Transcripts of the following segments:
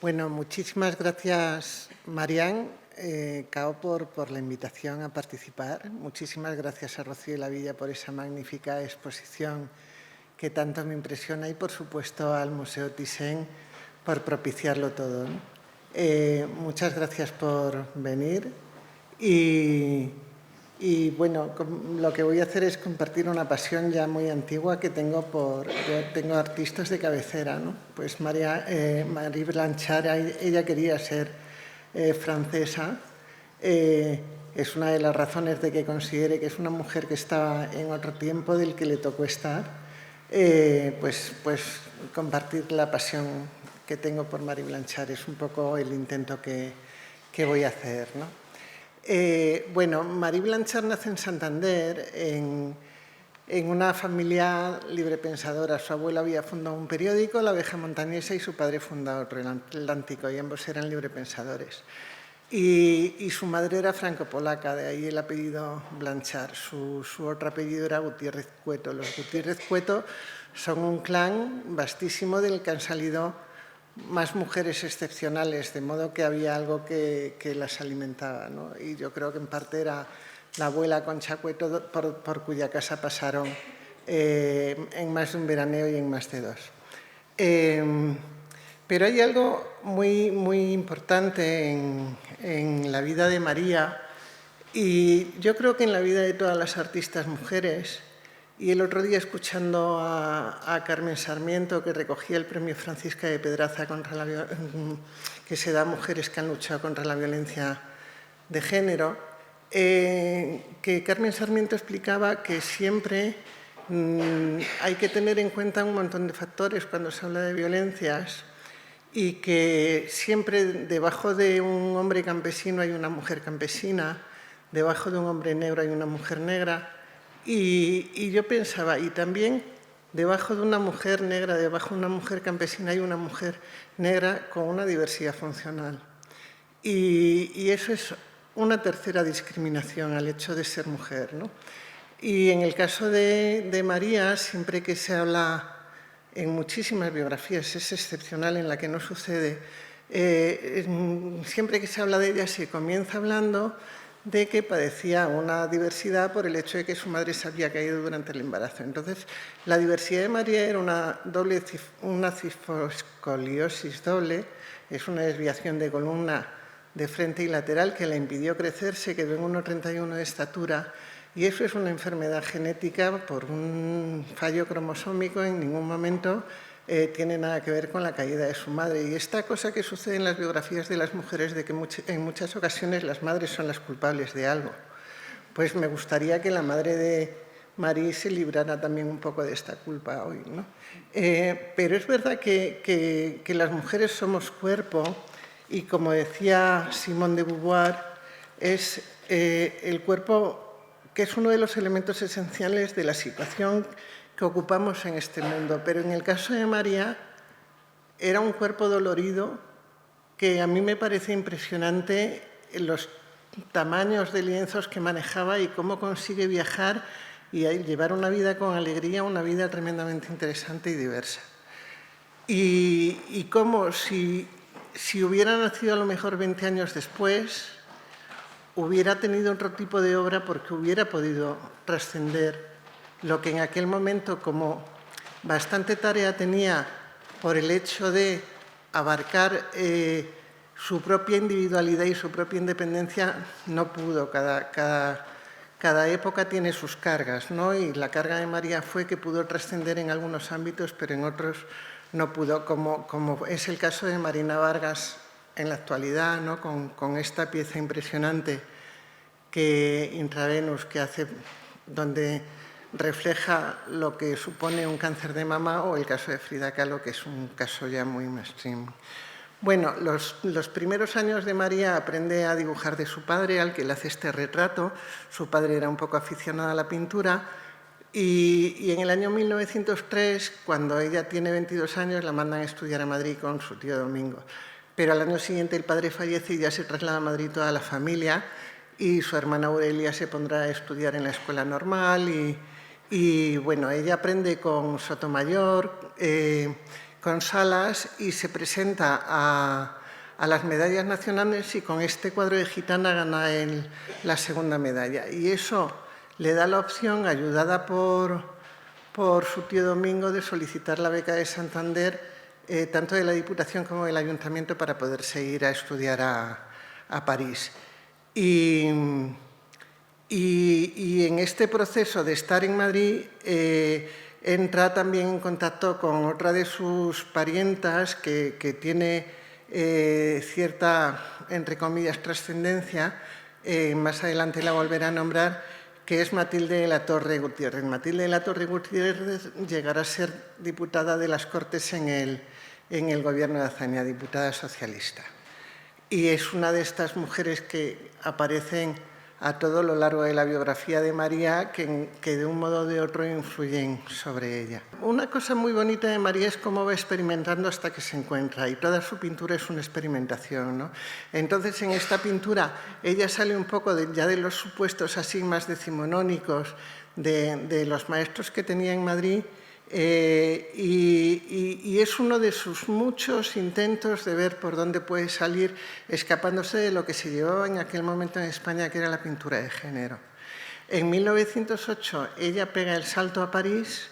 Bueno, muchísimas gracias, Marián, Cao, por la invitación a participar. Muchísimas gracias a Rocío y la Villa por esa magnífica exposición que tanto me impresiona y, por supuesto, al Museo Thyssen por propiciarlo todo, ¿no? Muchas gracias por venir y bueno, lo que voy a hacer es compartir una pasión ya muy antigua que tengo yo tengo artistas de cabecera, ¿no? Pues Marie Blanchard, ella quería ser francesa. Es una de las razones de que considere que es una mujer que estaba en otro tiempo del que le tocó estar. Pues compartir la pasión que tengo por Marie Blanchard es un poco el intento que voy a hacer, ¿no? Bueno, Marie Blanchard nace en Santander, en una familia librepensadora. Su abuela había fundado un periódico, La Abeja Montañesa, y su padre fundó otro, El Atlántico, y ambos eran librepensadores. Y su madre era franco-polaca, de ahí el apellido Blanchard. Su otro apellido era Gutiérrez Cueto. Los Gutiérrez Cueto son un clan vastísimo del que han salido más mujeres excepcionales, de modo que había algo que las alimentaba, ¿no? Y yo creo que en parte era la abuela Concha Cueto, por cuya casa pasaron en más de un veraneo y en más de dos. Pero hay algo muy importante en la vida de María, y yo creo que en la vida de todas las artistas mujeres. Y el otro día, escuchando a Carmen Sarmiento, que recogía el premio Francisca de Pedraza que se da a mujeres que han luchado contra la violencia de género, que Carmen Sarmiento explicaba que siempre hay que tener en cuenta un montón de factores cuando se habla de violencias, y que siempre debajo de un hombre campesino hay una mujer campesina, debajo de un hombre negro hay una mujer negra. Y yo pensaba, y también debajo de una mujer negra, debajo de una mujer campesina hay una mujer negra con una diversidad funcional. Y eso es una tercera discriminación al hecho de ser mujer, ¿no? Y en el caso de María, siempre que se habla en muchísimas biografías, es excepcional en la que no sucede, siempre que se habla de ella se comienza hablando de que padecía una diversidad por el hecho de que su madre se había caído durante el embarazo. Entonces, la diversidad de María era una cifoscoliosis doble, es una desviación de columna de frente y lateral que la impidió crecer, se quedó en 1,31 de estatura, y eso es una enfermedad genética por un fallo cromosómico. En ningún momento tiene nada que ver con la caída de su madre. Y esta cosa que sucede en las biografías de las mujeres, de que en muchas ocasiones las madres son las culpables de algo, pues me gustaría que la madre de Marie se librara también un poco de esta culpa hoy, ¿no? Pero es verdad que las mujeres somos cuerpo, y como decía Simone de Beauvoir, es el cuerpo que es uno de los elementos esenciales de la situación que ocupamos en este mundo. Pero en el caso de María, era un cuerpo dolorido que a mí me parece impresionante los tamaños de lienzos que manejaba y cómo consigue viajar y llevar una vida con alegría, una vida tremendamente interesante y diversa. Y cómo si hubiera nacido a lo mejor 20 años después, hubiera tenido otro tipo de obra, porque hubiera podido trascender lo que en aquel momento, como bastante tarea tenía por el hecho de abarcar su propia individualidad y su propia independencia, no pudo. Cada época tiene sus cargas, ¿no? Y la carga de María fue que pudo trascender en algunos ámbitos, pero en otros no pudo, como es el caso de Marina Vargas en la actualidad, ¿no? Con esta pieza impresionante que Intravenus, que hace, donde refleja lo que supone un cáncer de mama, o el caso de Frida Kahlo, que es un caso ya muy mainstream. Bueno, los primeros años de María aprende a dibujar de su padre, al que le hace este retrato. Su padre era un poco aficionado a la pintura, y en el año 1903, cuando ella tiene 22 años, la mandan a estudiar a Madrid con su tío Domingo. Pero al año siguiente el padre fallece y ya se traslada a Madrid toda la familia, y su hermana Aurelia se pondrá a estudiar en la escuela normal, y bueno, ella aprende con Sotomayor, con Salas y se presenta a las medallas nacionales y con este cuadro de Gitana gana la segunda medalla. Y eso le da la opción, ayudada por su tío Domingo, de solicitar la beca de Santander, tanto de la Diputación como del Ayuntamiento, para poderse ir a estudiar a París. Y en este proceso de estar en Madrid, entra también en contacto con otra de sus parientas que tiene cierta, entre comillas, trascendencia, más adelante la volverá a nombrar, que es Matilde de la Torre Gutiérrez. Matilde de la Torre Gutiérrez llegará a ser diputada de las Cortes en el Gobierno de Azaña, diputada socialista. Y es una de estas mujeres que aparecen a todo lo largo de la biografía de María, que de un modo o de otro influyen sobre ella. Una cosa muy bonita de María es cómo va experimentando hasta que se encuentra, y toda su pintura es una experimentación, ¿no? Entonces, en esta pintura, ella sale un poco ya de los supuestos así más decimonónicos de los maestros que tenía en Madrid, y es uno de sus muchos intentos de ver por dónde puede salir, escapándose de lo que se llevaba en aquel momento en España, que era la pintura de género. En 1908 ella pega el salto a París.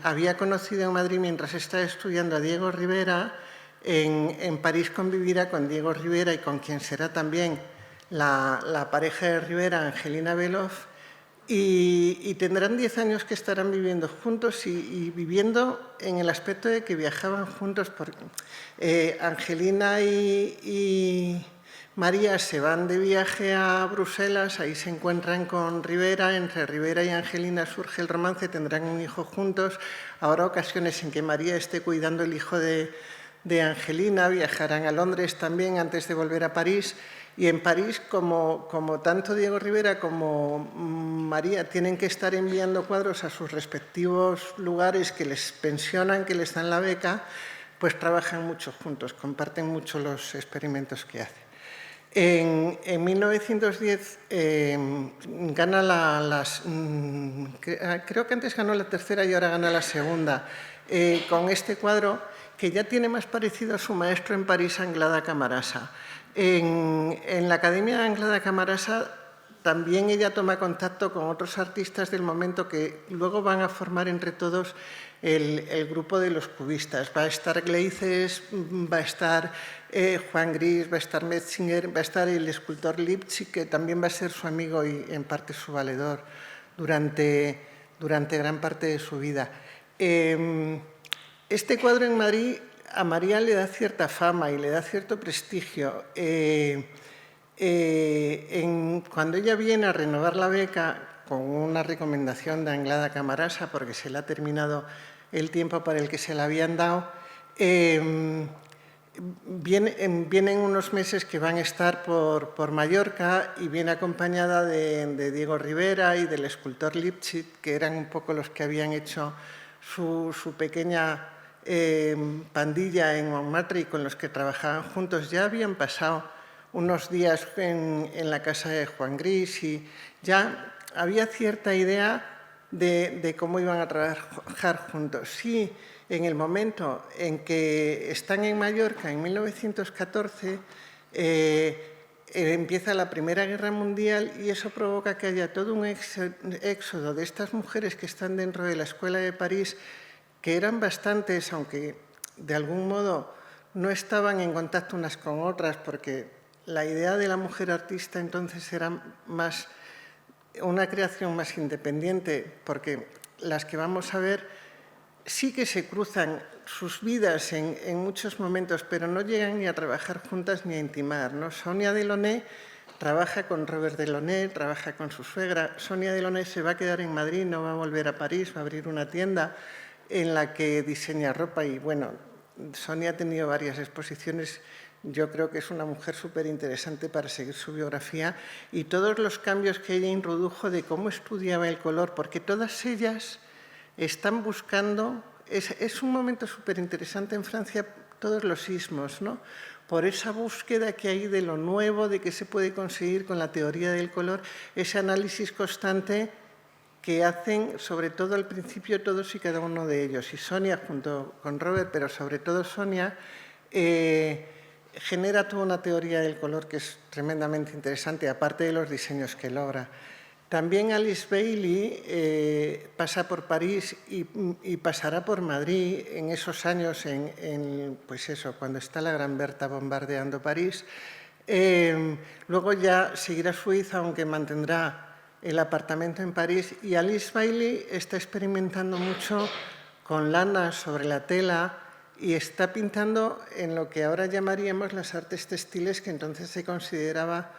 Había conocido en Madrid, mientras estaba estudiando, a Diego Rivera. En París convivirá con Diego Rivera y con quien será también la pareja de Rivera, Angelina Beloff. Y tendrán 10 años que estarán viviendo juntos y viviendo en el aspecto de que viajaban juntos. Porque Angelina y María se van de viaje a Bruselas, ahí se encuentran con Rivera, entre Rivera y Angelina surge el romance, tendrán un hijo juntos. Habrá ocasiones en que María esté cuidando el hijo de Angelina, viajarán a Londres también antes de volver a París. Y en París, como tanto Diego Rivera como María tienen que estar enviando cuadros a sus respectivos lugares que les pensionan, que les dan la beca, pues trabajan mucho juntos, comparten mucho los experimentos que hacen. En 1910 gana creo que antes ganó la tercera y ahora gana la segunda, con este cuadro que ya tiene más parecido a su maestro en París, Anglada Camarasa. En la Academia de Anglada Camarasa también ella toma contacto con otros artistas del momento que luego van a formar entre todos el grupo de los cubistas. Va a estar Gleises, va a estar Juan Gris, va a estar Metzinger, va a estar el escultor Lipchitz, que también va a ser su amigo y en parte su valedor durante gran parte de su vida. Este cuadro en Madrid a María le da cierta fama y le da cierto prestigio. Cuando ella viene a renovar la beca con una recomendación de Anglada Camarasa, porque se le ha terminado el tiempo para el que se la habían dado, vienen unos meses que van a estar por Mallorca, y viene acompañada de Diego Rivera y del escultor Lipchitz, que eran un poco los que habían hecho su pequeña pandilla en Montmartre y con los que trabajaban juntos. Ya habían pasado unos días en la casa de Juan Gris y ya había cierta idea de cómo iban a trabajar juntos. Sí, en el momento en que están en Mallorca, en 1914, empieza la Primera Guerra Mundial, y eso provoca que haya todo un éxodo de estas mujeres que están dentro de la Escuela de París, que eran bastantes, aunque de algún modo no estaban en contacto unas con otras, porque la idea de la mujer artista entonces era más una creación más independiente, porque las que vamos a ver sí que se cruzan sus vidas en muchos momentos, pero no llegan ni a trabajar juntas ni a intimar, ¿no? Sonia Delaunay trabaja con Robert Delaunay, trabaja con su suegra. Sonia Delaunay se va a quedar en Madrid, no va a volver a París, va a abrir una tienda en la que diseña ropa. Y bueno, Sonia ha tenido varias exposiciones. Yo creo que es una mujer súper interesante para seguir su biografía y todos los cambios que ella introdujo de cómo estudiaba el color, porque todas ellas están buscando, es un momento súper interesante en Francia, todos los sismos, ¿no? Por esa búsqueda que hay de lo nuevo, de qué se puede conseguir con la teoría del color, ese análisis constante que hacen, sobre todo al principio, todos y cada uno de ellos. Y Sonia, junto con Robert, pero sobre todo Sonia, genera toda una teoría del color que es tremendamente interesante, aparte de los diseños que logra. También Alice Bailey pasa por París y pasará por Madrid en esos años, pues eso, cuando está la Gran Berta bombardeando París. Luego ya seguirá Suiza, aunque mantendrá el apartamento en París. Y Alice Bailey está experimentando mucho con lana sobre la tela y está pintando en lo que ahora llamaríamos las artes textiles, que entonces se consideraba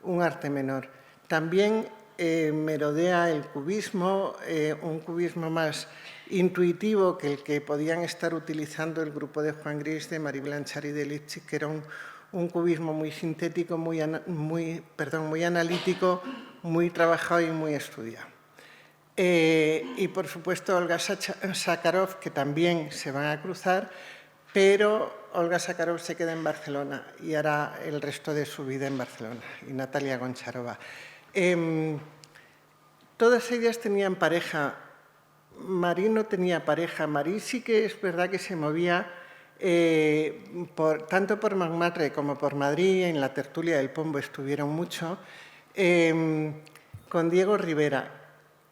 un arte menor. También merodea el cubismo, un cubismo más intuitivo que el que podían estar utilizando el grupo de Juan Gris, de Marie Blanchard y de Lipschitz, que era un cubismo muy sintético, muy analítico, muy trabajado y muy estudiado. Y, por supuesto, Olga Sakharov, que también se van a cruzar, pero Olga Sakharov se queda en Barcelona y hará el resto de su vida en Barcelona, y Natalia Goncharova. Todas ellas tenían pareja. Marie no tenía pareja. Marie sí que es verdad que se movía tanto por Montmartre como por Madrid. En la tertulia del Pombo estuvieron mucho, con Diego Rivera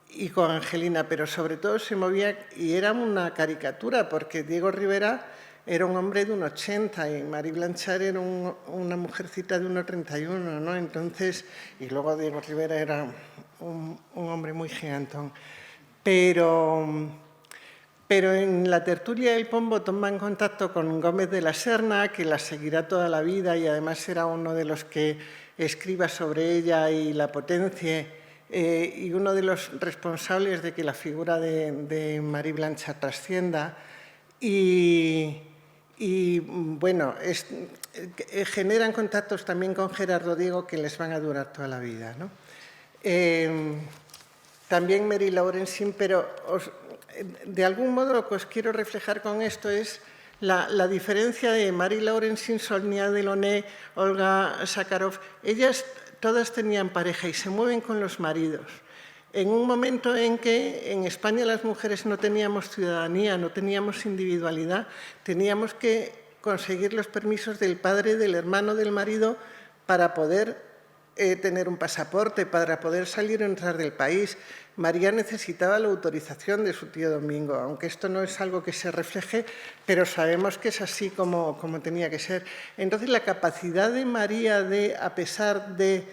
y con Angelina, pero sobre todo se movía, y era una caricatura, porque Diego Rivera era un hombre de 1,80 y Marie Blanchard era una mujercita de 1,31, ¿no? Entonces, y luego Diego Rivera era un hombre muy gigantón. Pero en la tertulia del Pombo toma en contacto con Gómez de la Serna, que la seguirá toda la vida y además será uno de los que escriba sobre ella y la potencie, y uno de los responsables de que la figura de Marie Blanchard trascienda. Y bueno, generan contactos también con Gerardo Diego que les van a durar toda la vida, ¿no? También Mary Laurencin, pero de algún modo lo que os quiero reflejar con esto es la diferencia de Marie Laurencin, Sonia Delaunay, Olga Sakharov. Ellas todas tenían pareja y se mueven con los maridos. En un momento en que en España las mujeres no teníamos ciudadanía, no teníamos individualidad, teníamos que conseguir los permisos del padre, del hermano, del marido para poder tener un pasaporte, para poder salir o entrar del país. María necesitaba la autorización de su tío Domingo, aunque esto no es algo que se refleje, pero sabemos que es así como tenía que ser. Entonces, la capacidad de María de, a pesar de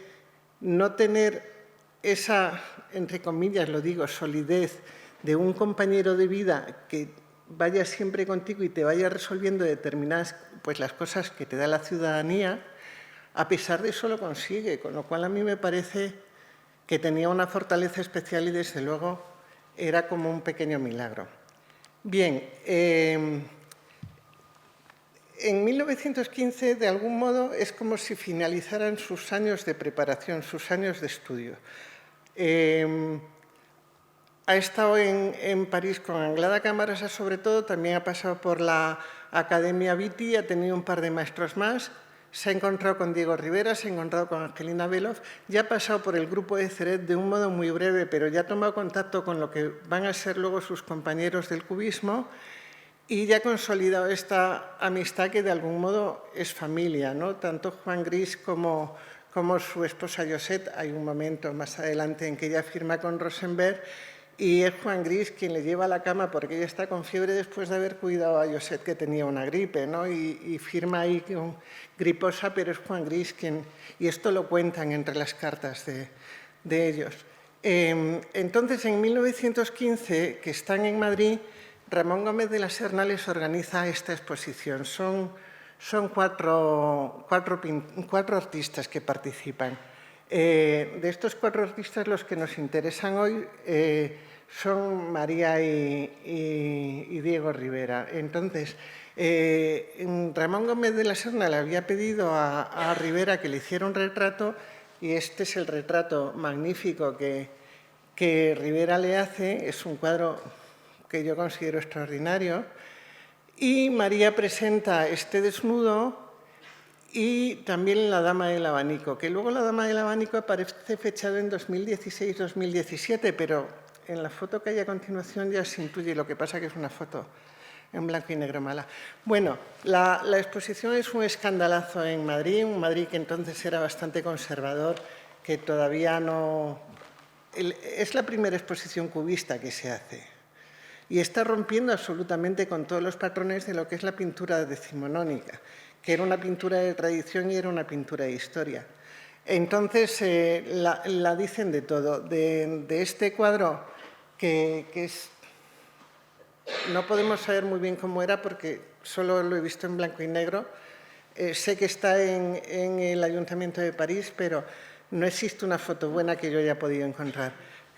no tener esa, entre comillas lo digo, solidez de un compañero de vida que vaya siempre contigo y te vaya resolviendo determinadas, pues las cosas que te da la ciudadanía, a pesar de eso lo consigue, con lo cual a mí me parece que tenía una fortaleza especial y desde luego era como un pequeño milagro. Bien, en 1915 de algún modo es como si finalizaran sus años de preparación, sus años de estudio. Ha estado en París con Anglada Camarasa, sobre todo, también ha pasado por la Academia Viti, ha tenido un par de maestros más, se ha encontrado con Diego Rivera, se ha encontrado con Angelina Beloff, ya ha pasado por el grupo de Ceret de un modo muy breve, pero ya ha tomado contacto con lo que van a ser luego sus compañeros del cubismo y ya ha consolidado esta amistad que de algún modo es familia, ¿no? Tanto Juan Gris como su esposa Josette. Hay un momento más adelante en que ella firma con Rosenberg y es Juan Gris quien le lleva a la cama porque ella está con fiebre después de haber cuidado a Josette, que tenía una gripe, ¿no? Y firma ahí con griposa, pero es Juan Gris quien... Y esto lo cuentan entre las cartas de ellos. Entonces, en 1915, que están en Madrid, Ramón Gómez de la Serna les organiza esta exposición. Son cuatro artistas que participan. De estos 4 artistas, los que nos interesan hoy son María y Diego Rivera. Entonces, Ramón Gómez de la Serna le había pedido a Rivera que le hiciera un retrato y este es el retrato magnífico que Rivera le hace. Es un cuadro que yo considero extraordinario. Y María presenta este desnudo y también La Dama del Abanico, que luego La Dama del Abanico aparece fechado en 2016-2017, pero En la foto que hay a continuación ya se intuye, lo que pasa que es una foto en blanco y negro mala. Bueno, la exposición es un escandalazo en Madrid, un Madrid que entonces era bastante conservador, que todavía no... Es la primera exposición cubista que se hace y está rompiendo absolutamente con todos los patrones de lo que es la pintura decimonónica, que era una pintura de tradición y era una pintura de historia. Entonces, la dicen de todo. De este cuadro, que es... No podemos saber muy bien cómo era porque solo lo he visto en blanco y negro. Sé que está en el Ayuntamiento de París, pero no existe una foto buena que yo haya podido encontrar.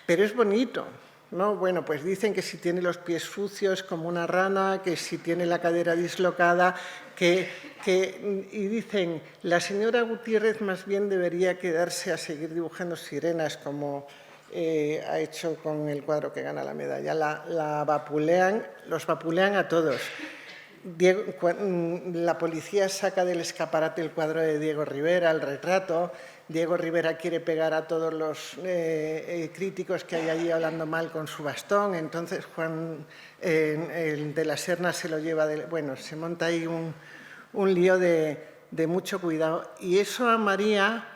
Pero es bonito, ¿no? Bueno, pues dicen que si tiene los pies sucios como una rana, que si tiene la cadera dislocada, y dicen, la señora Gutiérrez más bien debería quedarse a seguir dibujando sirenas como ha hecho con el cuadro que gana la medalla. Los vapulean a todos. La policía saca del escaparate el cuadro de Diego Rivera, el retrato. Diego Rivera quiere pegar a todos los críticos que hay allí hablando mal con su bastón. Entonces Juan el de la Serna se lo lleva... Bueno, se monta ahí un lío de mucho cuidado. Y eso a María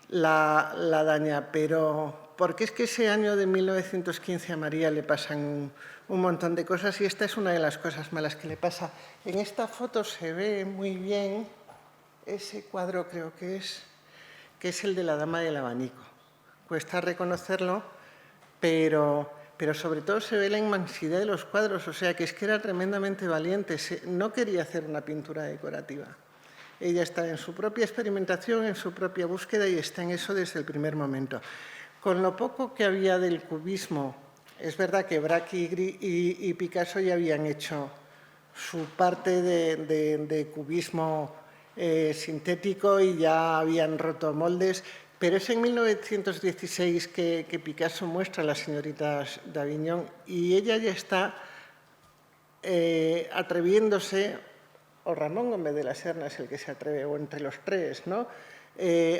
la daña, pero... Porque es que ese año de 1915 a María le pasan un montón de cosas y esta es una de las cosas malas que le pasa. En esta foto se ve muy bien ese cuadro, creo que es el de la Dama del Abanico. Cuesta reconocerlo, pero sobre todo se ve la inmensidad de los cuadros, o sea que es que era tremendamente valiente. No quería hacer una pintura decorativa. Ella está en su propia experimentación, en su propia búsqueda y está en eso desde el primer momento. Con lo poco que había del cubismo, es verdad que Braque y Picasso ya habían hecho su parte de cubismo sintético y ya habían roto moldes, pero es en 1916 que Picasso muestra a las señoritas d'Avignon y ella ya está atreviéndose, o Ramón Gómez de la Serna es el que se atreve, o entre los tres, ¿no?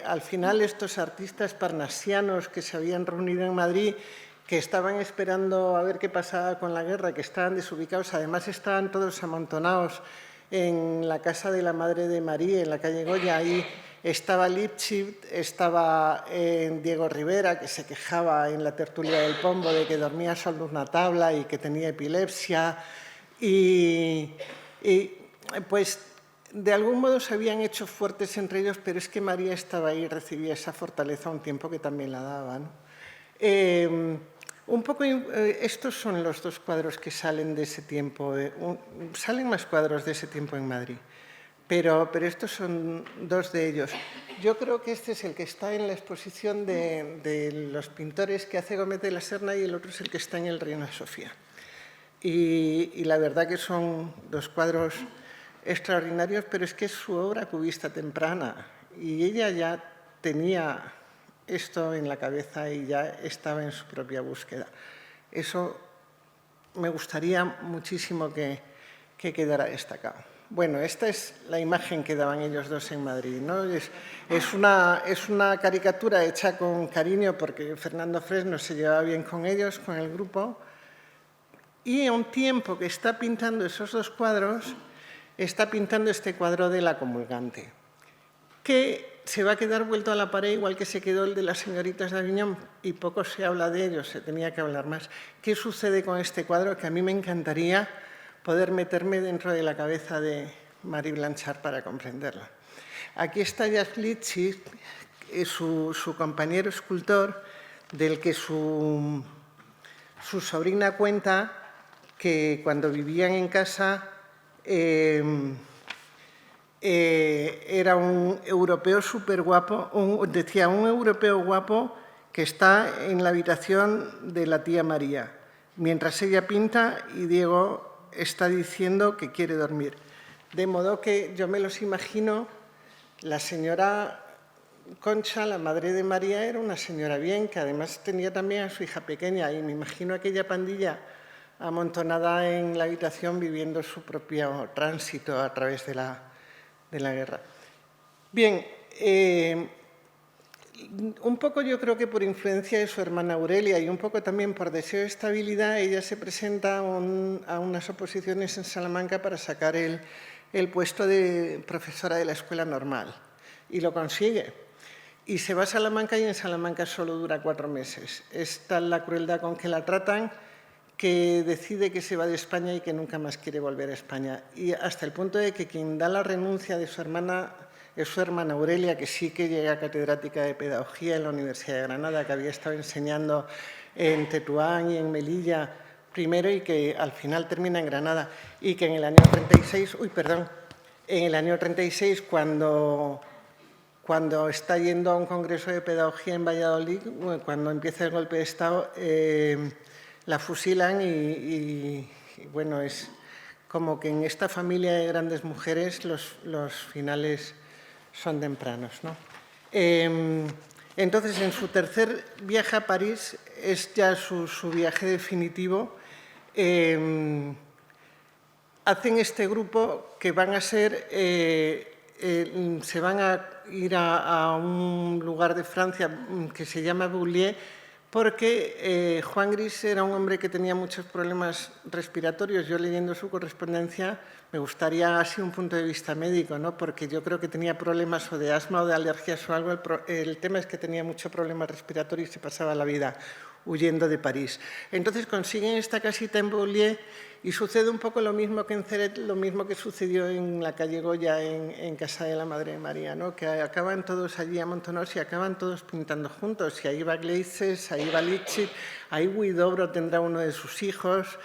Al final estos artistas parnasianos que se habían reunido en Madrid, que estaban esperando a ver qué pasaba con la guerra, que estaban desubicados, además estaban todos amontonados en la casa de la Madre de María, en la calle Goya. Ahí estaba Lipschitz, estaba Diego Rivera, que se quejaba en la tertulia del Pombo de que dormía sobre una tabla y que tenía epilepsia. Y pues de algún modo se habían hecho fuertes entre ellos, pero es que María estaba ahí y recibía esa fortaleza un tiempo que también la daba, ¿no? Estos son los dos cuadros que salen de ese tiempo. Salen más cuadros de ese tiempo en Madrid, pero estos son dos de ellos. Yo creo que este es el que está en la exposición de los pintores que hace Gómez de la Serna y el otro es el que está en el Reina Sofía. Y la verdad que son dos cuadros extraordinarios, pero es que es su obra cubista temprana y ella ya tenía esto en la cabeza y ya estaba en su propia búsqueda. Eso me gustaría muchísimo que quedara destacado. Bueno, esta es la imagen que daban ellos dos en Madrid, ¿no? Es una caricatura hecha con cariño porque Fernando Fresno se llevaba bien con ellos, con el grupo, y a un tiempo que está pintando esos dos cuadros, está pintando este cuadro de la comulgante, que se va a quedar vuelto a la pared igual que se quedó el de las señoritas d'Avignon y poco se habla de ello, se tenía que hablar más. ¿Qué sucede con este cuadro? Que a mí me encantaría poder meterme dentro de la cabeza de Marie Blanchard para comprenderla. Aquí está Jacques Lipchitz, su compañero escultor, del que su sobrina cuenta que cuando vivían en casa era un europeo súper guapo, decía, un europeo guapo que está en la habitación de la tía María, mientras ella pinta y Diego está diciendo que quiere dormir. De modo que yo me los imagino, la señora Concha, la madre de María, era una señora bien, que además tenía también a su hija pequeña, y me imagino aquella pandilla amontonada en la habitación viviendo su propio tránsito a través de la guerra. Bien, Un poco yo creo que por influencia de su hermana Aurelia y un poco también por deseo de estabilidad, ella se presenta a unas oposiciones en Salamanca para sacar el puesto de profesora de la escuela normal. Y lo consigue. Y se va a Salamanca y en Salamanca solo dura 4 meses. Es tal la crueldad con que la tratan que decide que se va de España y que nunca más quiere volver a España. Y hasta el punto de que quien da la renuncia de su hermana es su hermana Aurelia, que sí que llega catedrática de Pedagogía en la Universidad de Granada, que había estado enseñando en Tetuán y en Melilla primero y que al final termina en Granada. Y que en el año 36, en el año 36, cuando está yendo a un congreso de pedagogía en Valladolid, cuando empieza el golpe de Estado, la fusilan y bueno, es como que en esta familia de grandes mujeres los finales son tempranos, ¿no? Entonces, en su tercer viaje a París, es ya su viaje definitivo, hacen este grupo que van a ser, se van a ir a un lugar de Francia que se llama Boulier, porque Juan Gris era un hombre que tenía muchos problemas respiratorios. Yo leyendo su correspondencia me gustaría así un punto de vista médico, ¿no? Porque yo creo que tenía problemas o de asma o de alergias o algo. El tema es que tenía mucho problema respiratorio y se pasaba la vida huyendo de París. Entonces consiguen esta casita en Boulier y sucede un poco lo mismo que en Ceret, lo mismo que sucedió en la calle Goya, en casa de la Madre de María, ¿no? Que acaban todos allí amontonados y acaban todos pintando juntos. Y ahí va Gleises, ahí va Lipschitz, ahí Huidobro tendrá uno de sus hijos.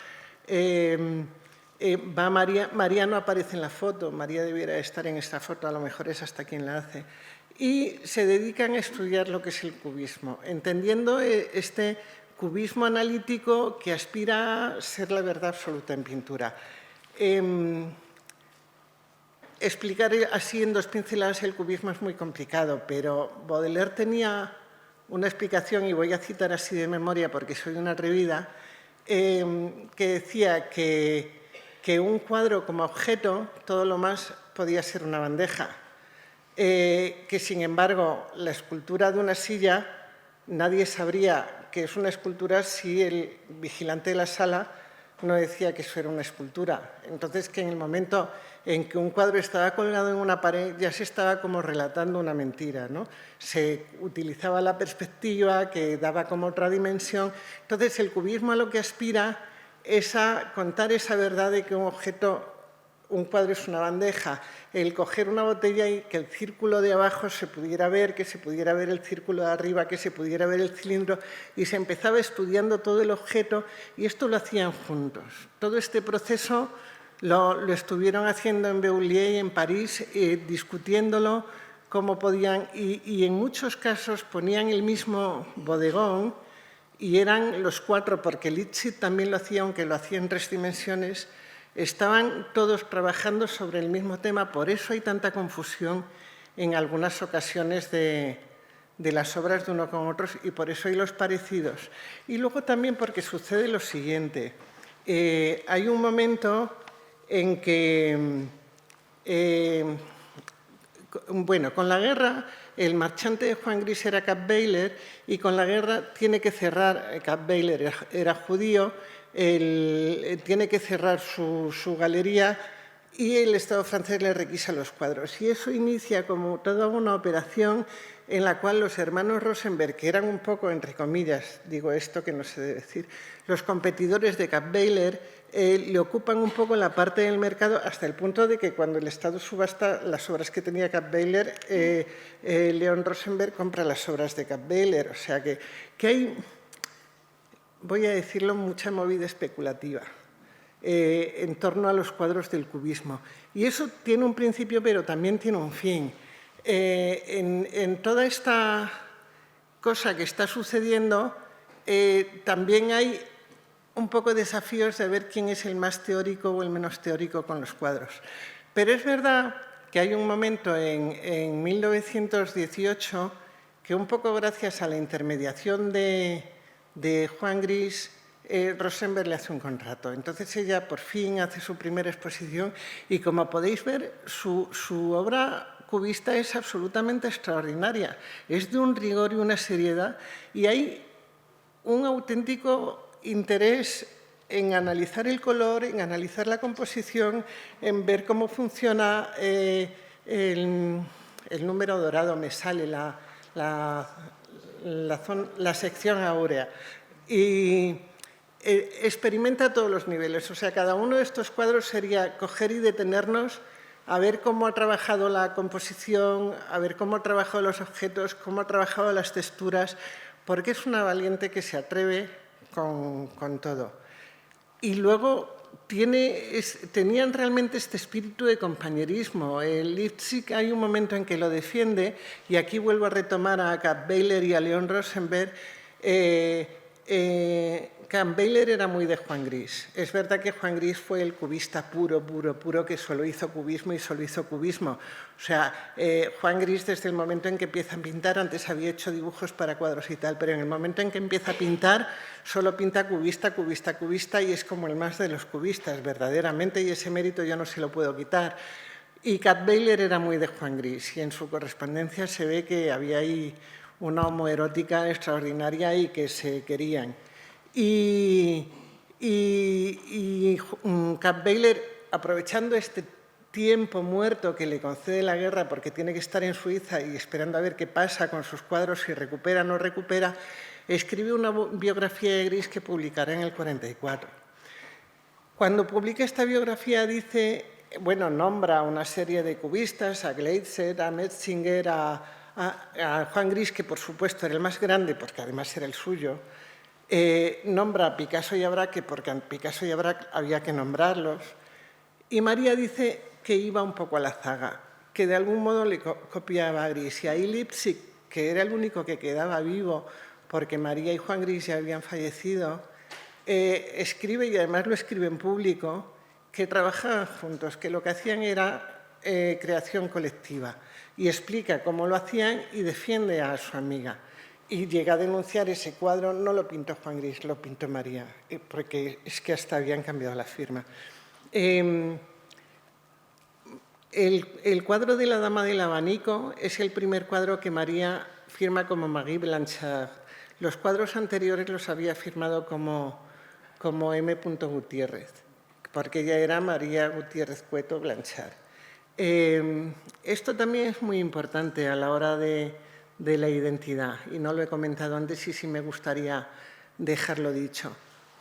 Va María no aparece en la foto, María debiera estar en esta foto, a lo mejor es hasta quien la hace. Y se dedican a estudiar lo que es el cubismo, entendiendo este cubismo analítico que aspira a ser la verdad absoluta en pintura. Explicar así en 2 pinceladas el cubismo es muy complicado, pero Baudelaire tenía una explicación, y voy a citar así de memoria porque soy una atrevida, que decía que un cuadro como objeto, todo lo más podía ser una bandeja, que sin embargo la escultura de una silla, nadie sabría que es una escultura si el vigilante de la sala no decía que eso era una escultura. Entonces, que en el momento en que un cuadro estaba colgado en una pared ya se estaba como relatando una mentira, ¿no? Se utilizaba la perspectiva que daba como otra dimensión. Entonces, el cubismo a lo que aspira es a contar esa verdad de que un objeto, un cuadro es una bandeja, el coger una botella y que el círculo de abajo se pudiera ver, que se pudiera ver el círculo de arriba, que se pudiera ver el cilindro, y se empezaba estudiando todo el objeto, y esto lo hacían juntos. Todo este proceso lo estuvieron haciendo en Boulier y en París, discutiéndolo, cómo podían, y en muchos casos ponían el mismo bodegón, y eran los 4, porque Lipschitz también lo hacía, aunque lo hacía en 3 dimensiones, estaban todos trabajando sobre el mismo tema, por eso hay tanta confusión en algunas ocasiones de las obras de uno con otros y por eso hay los parecidos. Y luego también porque sucede lo siguiente, hay un momento en que, bueno, con la guerra, el marchante de Juan Gris era Capdeviller y con la guerra tiene que cerrar, Capdeviller era judío, tiene que cerrar su galería y el Estado francés le requisa los cuadros. Y eso inicia como toda una operación en la cual los hermanos Rosenberg, que eran un poco, entre comillas, digo esto que no se debe decir, los competidores de Capdeviller, le ocupan un poco la parte del mercado hasta el punto de que cuando el Estado subasta las obras que tenía Capdeviller, Leon Rosenberg compra las obras de Capdeviller. O sea que hay, voy a decirlo, mucha movida especulativa en torno a los cuadros del cubismo. Y eso tiene un principio, pero también tiene un fin. En toda esta cosa que está sucediendo, también hay un poco de desafíos de ver quién es el más teórico o el menos teórico con los cuadros. Pero es verdad que hay un momento en 1918 que un poco gracias a la intermediación de Juan Gris, Rosenberg le hace un contrato. Entonces ella por fin hace su primera exposición y como podéis ver, su obra cubista es absolutamente extraordinaria. Es de un rigor y una seriedad, y hay un auténtico interés en analizar el color, en analizar la composición, en ver cómo funciona el número dorado, me sale la sección áurea. Y experimenta a todos los niveles. O sea, cada uno de estos cuadros sería coger y detenernos a ver cómo ha trabajado la composición, a ver cómo ha trabajado los objetos, cómo ha trabajado las texturas, porque es una valiente que se atreve con todo. Y luego tenían realmente este espíritu de compañerismo. El Leipzig hay un momento en que lo defiende, y aquí vuelvo a retomar a Kappweiler y a Leon Rosenberg. Kappweiler era muy de Juan Gris. Es verdad que Juan Gris fue el cubista puro, que solo hizo cubismo y solo hizo cubismo. O sea, Juan Gris, desde el momento en que empieza a pintar, antes había hecho dibujos para cuadros y tal, pero en el momento en que empieza a pintar, solo pinta cubista, y es como el más de los cubistas, verdaderamente, y ese mérito yo no se lo puedo quitar. Y Kappweiler era muy de Juan Gris, y en su correspondencia se ve que había ahí una homoerótica extraordinaria y que se querían. Y Kappweiler, aprovechando este tiempo muerto que le concede la guerra, porque tiene que estar en Suiza y esperando a ver qué pasa con sus cuadros, si recupera o no recupera, escribe una biografía de Gris que publicará en el 44. Cuando publica esta biografía dice, bueno, nombra a una serie de cubistas, a Gleitzer, a Metzinger, a Juan Gris, que por supuesto era el más grande, porque además era el suyo. Nombra a Picasso y a Braque, porque a Picasso y a Braque había que nombrarlos. Y María dice que iba un poco a la zaga, que de algún modo le copiaba a Gris. Y ahí Leipzig, que era el único que quedaba vivo, porque María y Juan Gris ya habían fallecido, escribe, y además lo escribe en público, que trabajaban juntos, que lo que hacían era creación colectiva. Y explica cómo lo hacían y defiende a su amiga. Y llega a denunciar ese cuadro, no lo pintó Juan Gris, lo pintó María, porque es que hasta habían cambiado la firma. El cuadro de la Dama del Abanico es el primer cuadro que María firma como Marie Blanchard. Los cuadros anteriores los había firmado como M. Gutiérrez, porque ella era María Gutiérrez Cueto Blanchard. Esto también es muy importante a la hora de la identidad, y no lo he comentado antes y sí me gustaría dejarlo dicho,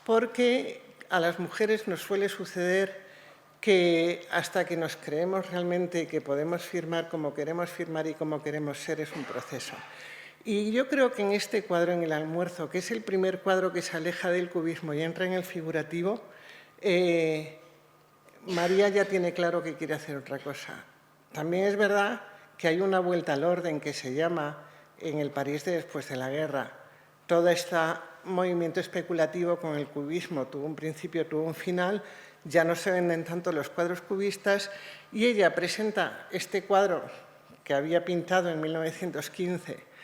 porque a las mujeres nos suele suceder que hasta que nos creemos realmente que podemos firmar como queremos firmar y como queremos ser, es un proceso. Y yo creo que en este cuadro, en El almuerzo, que es el primer cuadro que se aleja del cubismo y entra en el figurativo, María ya tiene claro que quiere hacer otra cosa. También es verdad que hay una vuelta al orden que se llama, en el París de después de la guerra, todo este movimiento especulativo con el cubismo tuvo un principio, tuvo un final, ya no se venden tanto los cuadros cubistas, y ella presenta este cuadro que había pintado en 1915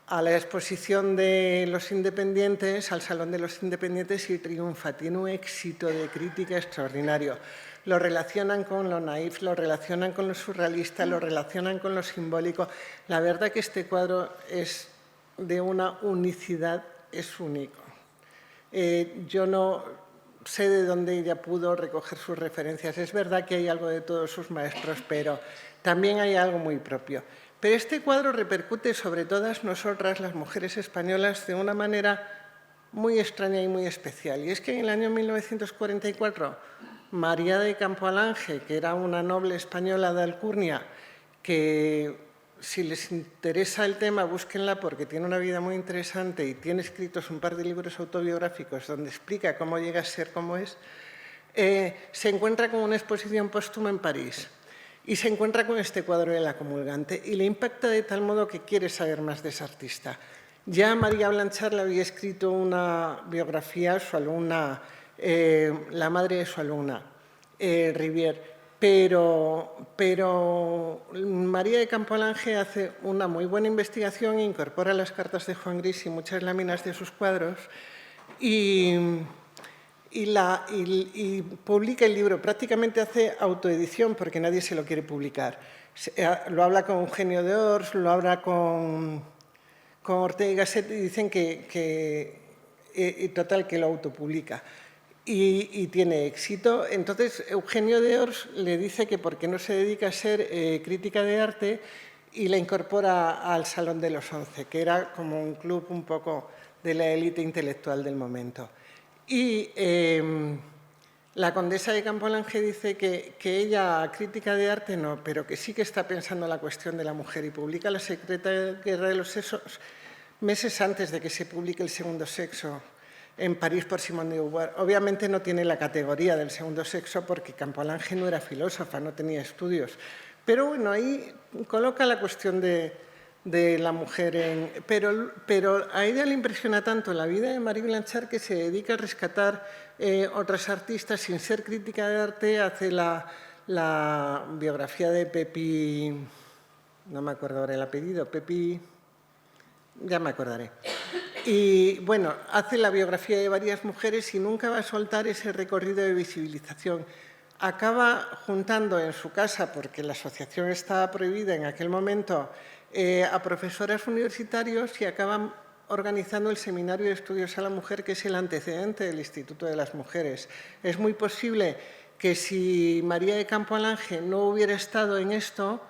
a la exposición de los Independientes, al Salón de los Independientes, y triunfa, tiene un éxito de crítica extraordinario. Lo relacionan con lo naif, lo relacionan con lo surrealista, lo relacionan con lo simbólico. La verdad que este cuadro es de una unicidad, es único. Yo no sé de dónde ella pudo recoger sus referencias. Es verdad que hay algo de todos sus maestros, pero también hay algo muy propio. Pero este cuadro repercute sobre todas nosotras, las mujeres españolas, de una manera muy extraña y muy especial. Y es que en el año 1944, María de Campoalange, que era una noble española de alcurnia, que si les interesa el tema, búsquenla porque tiene una vida muy interesante y tiene escritos un par de libros autobiográficos donde explica cómo llega a ser como es, se encuentra con una exposición póstuma en París y se encuentra con este cuadro de La comulgante y le impacta de tal modo que quiere saber más de esa artista. Ya María Blanchard le había escrito una biografía a su alumna, la madre de su alumna, Rivière, pero María de Campoalange hace una muy buena investigación, incorpora las cartas de Juan Gris y muchas láminas de sus cuadros y y publica el libro. Prácticamente hace autoedición porque nadie se lo quiere publicar. Lo habla con Eugenio de Ors, lo habla con Ortega y Gasset y dicen que lo autopublica. Y tiene éxito. Entonces, Eugenio de Ors le dice que por qué no se dedica a ser crítica de arte y la incorpora al Salón de los 11, que era como un club un poco de la élite intelectual del momento. Y la condesa de Campolange dice que ella, crítica de arte, no, pero que sí que está pensando en la cuestión de la mujer y publica La secreta guerra de los sexos meses antes de que se publique El segundo sexo en París por Simone de Beauvoir. Obviamente no tiene la categoría del segundo sexo porque Campolange no era filósofa, no tenía estudios. Pero bueno, ahí coloca la cuestión de la mujer. Pero a ella le impresiona tanto la vida de Marie Blanchard que se dedica a rescatar otras artistas sin ser crítica de arte. Hace la biografía de Pepi, no me acuerdo ahora el apellido, Pepi, ya me acordaré. Y bueno, hace la biografía de varias mujeres y nunca va a soltar ese recorrido de visibilización. Acaba juntando en su casa, porque la asociación estaba prohibida en aquel momento, a profesoras universitarios y acaban organizando el Seminario de Estudios a la Mujer, que es el antecedente del Instituto de las Mujeres. Es muy posible que si María de Campolange no hubiera estado en esto,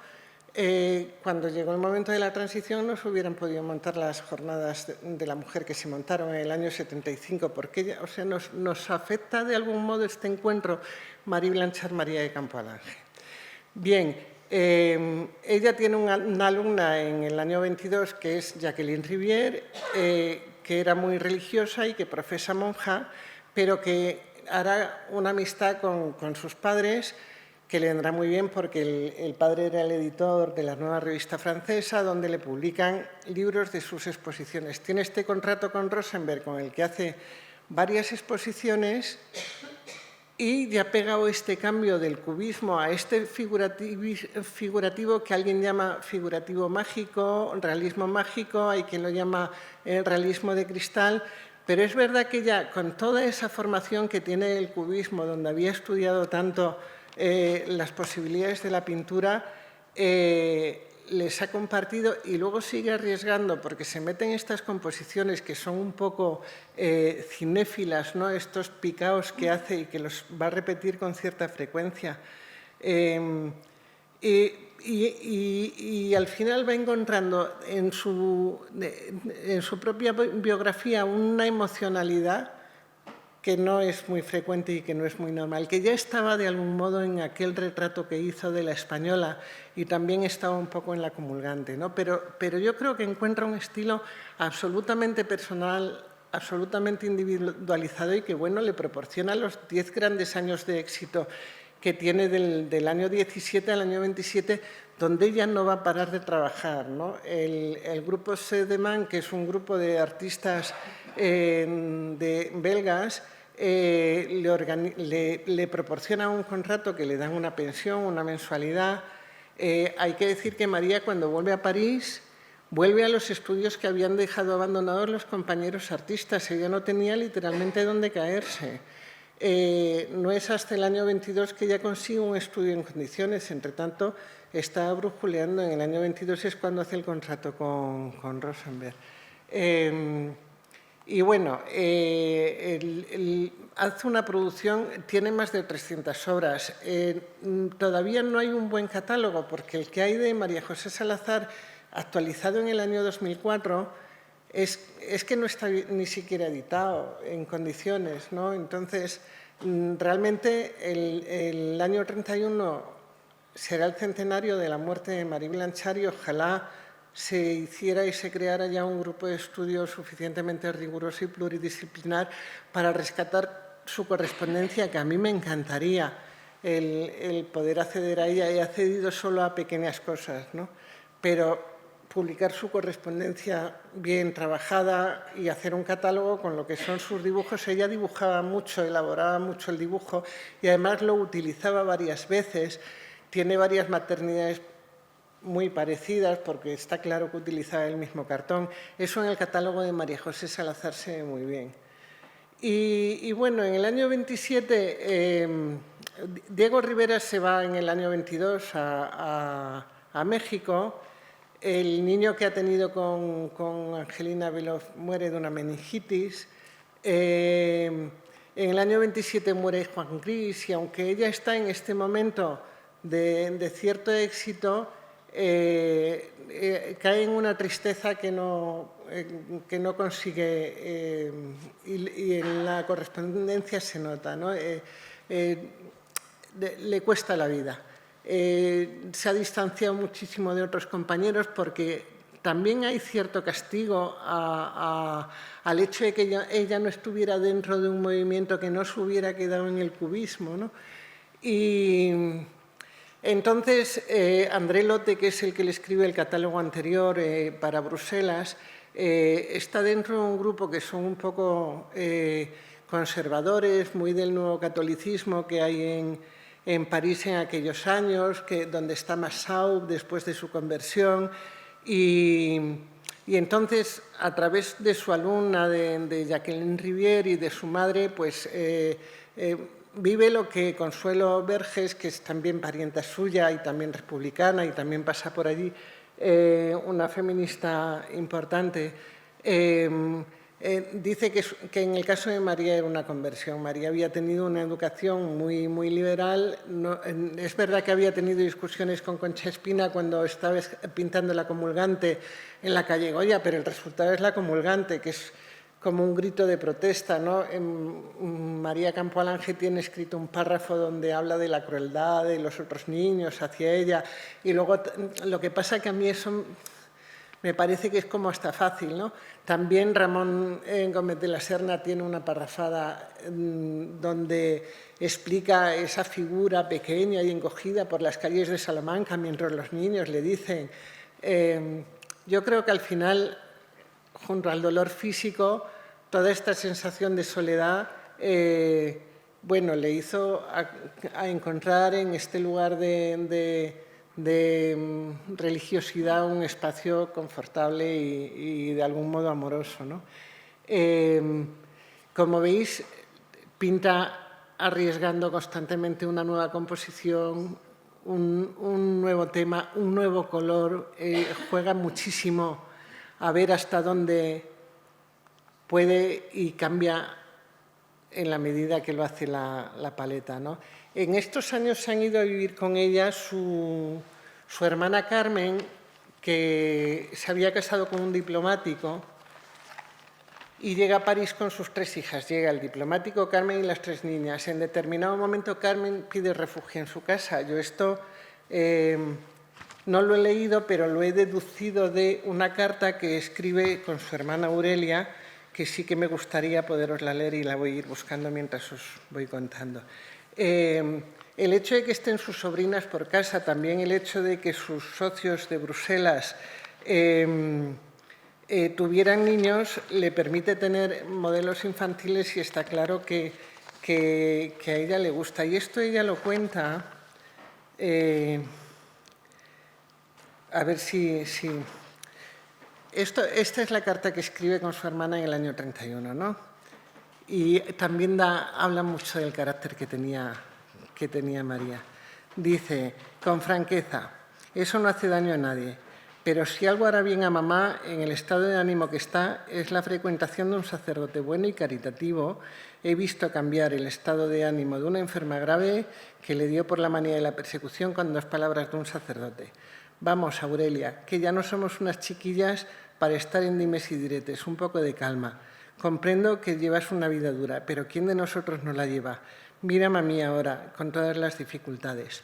cuando llegó el momento de la transición no se hubieran podido montar las jornadas de la mujer que se montaron en el año 75, porque ella, o sea, nos afecta de algún modo este encuentro Marie Blanchard, María de Campolange. Bien, ella tiene una alumna en el año 22 que es Jacqueline Rivière, que era muy religiosa y que profesa monja, pero que hará una amistad con sus padres, que le vendrá muy bien porque el padre era el editor de la Nueva Revista Francesa, donde le publican libros de sus exposiciones. Tiene este contrato con Rosenberg, con el que hace varias exposiciones, y ya ha pegado este cambio del cubismo a este figurativo que alguien llama figurativo mágico, realismo mágico, hay quien lo llama realismo de cristal. Pero es verdad que ya con toda esa formación que tiene el cubismo, donde había estudiado tanto las posibilidades de la pintura, les ha compartido y luego sigue arriesgando porque se meten estas composiciones que son un poco cinéfilas, ¿no? Estos picaos que hace y que los va a repetir con cierta frecuencia. Y al final va encontrando en su propia biografía una emocionalidad que no es muy frecuente y que no es muy normal, que ya estaba de algún modo en aquel retrato que hizo de la española y también estaba un poco en La comulgante, ¿no? Pero yo creo que encuentra un estilo absolutamente personal, absolutamente individualizado y que, bueno, le proporciona los 10 grandes años de éxito que tiene del año 17 al año 27, donde ella no va a parar de trabajar, ¿no? El grupo Sedeman, que es un grupo de artistas belgas, le proporciona un contrato que le dan una pensión, una mensualidad. Hay que decir que María, cuando vuelve a París, vuelve a los estudios que habían dejado abandonados los compañeros artistas. Ella no tenía literalmente dónde caerse. No es hasta el año 22 que ella consigue un estudio en condiciones. Entre tanto, está brujuleando. En el año 22 es cuando hace el contrato con Rosenberg. Y bueno, hace una producción, tiene más de 300 obras. Todavía no hay un buen catálogo, porque el que hay de María José Salazar, actualizado en el año 2004, es que no está ni siquiera editado en condiciones, ¿no? Entonces, realmente el año 31 será el centenario de la muerte de Marie Blanchard y ojalá se hiciera y se creara ya un grupo de estudio suficientemente riguroso y pluridisciplinar para rescatar su correspondencia, que a mí me encantaría el poder acceder a ella. He accedido solo a pequeñas cosas, ¿no? Pero publicar su correspondencia bien trabajada y hacer un catálogo con lo que son sus dibujos. Ella dibujaba mucho, elaboraba mucho el dibujo y además lo utilizaba varias veces. Tiene varias maternidades muy parecidas, porque está claro que utilizaba el mismo cartón. Eso en el catálogo de María José Salazar se ve muy bien. Y bueno, en el año 27, Diego Rivera se va en el año 22 a México. El niño que ha tenido con Angelina Beloff muere de una meningitis. En el año 27 muere Juan Gris, y aunque ella está en este momento de cierto éxito, cae en una tristeza que no consigue, y en la correspondencia se nota, ¿no? Le cuesta la vida. Se ha distanciado muchísimo de otros compañeros porque también hay cierto castigo al hecho de que ella no estuviera dentro de un movimiento, que no se hubiera quedado en el cubismo, ¿no? Y entonces, André Lotte, que es el que le escribe el catálogo anterior para Bruselas, está dentro de un grupo que son un poco conservadores, muy del nuevo catolicismo que hay en París en aquellos años, donde está Massaub después de su conversión. Y entonces, a través de su alumna, de Jacqueline Rivière, y de su madre, pues vive lo que Consuelo Verges, que es también parienta suya y también republicana y también pasa por allí, una feminista importante, dice que en el caso de María era una conversión. María había tenido una educación muy, muy liberal. Es verdad que había tenido discusiones con Concha Espina cuando estaba pintando La Comulgante en la calle Goya, pero el resultado es La Comulgante, que es como un grito de protesta, ¿no? María Campo Alange tiene escrito un párrafo donde habla de la crueldad de los otros niños hacia ella, y luego lo que pasa que a mí eso me parece que es como hasta fácil, ¿no? También Ramón Gómez de la Serna tiene una parrafada donde explica esa figura pequeña y encogida por las calles de Salamanca mientras los niños le dicen. Yo creo que al final, junto al dolor físico, toda esta sensación de soledad, bueno, le hizo a encontrar en este lugar de religiosidad un espacio confortable y de algún modo amoroso, ¿no? Como veis, pinta arriesgando constantemente una nueva composición, un nuevo tema, un nuevo color, juega muchísimo a ver hasta dónde puede y cambia en la medida que lo hace la paleta, ¿no? En estos años se han ido a vivir con ella su hermana Carmen, que se había casado con un diplomático, y llega a París con sus 3 hijas. Llega el diplomático, Carmen y las 3 niñas. En determinado momento Carmen pide refugio en su casa. Yo esto no lo he leído, pero lo he deducido de una carta que escribe con su hermana Aurelia, que sí que me gustaría poderosla leer y la voy a ir buscando mientras os voy contando. El hecho de que estén sus sobrinas por casa, también el hecho de que sus socios de Bruselas tuvieran niños, le permite tener modelos infantiles, y está claro que a ella le gusta. Y esto ella lo cuenta, a ver si esta es la carta que escribe con su hermana en el año 31, ¿no? Y también habla mucho del carácter que tenía María. Dice, con franqueza, eso no hace daño a nadie, pero si algo hará bien a mamá en el estado de ánimo que está, es la frecuentación de un sacerdote bueno y caritativo. He visto cambiar el estado de ánimo de una enferma grave que le dio por la manía de la persecución con 2 palabras de un sacerdote. Vamos, Aurelia, que ya no somos unas chiquillas para estar en dimes y diretes, un poco de calma. Comprendo que llevas una vida dura, pero ¿quién de nosotros no la lleva? Mírame a mí ahora, con todas las dificultades.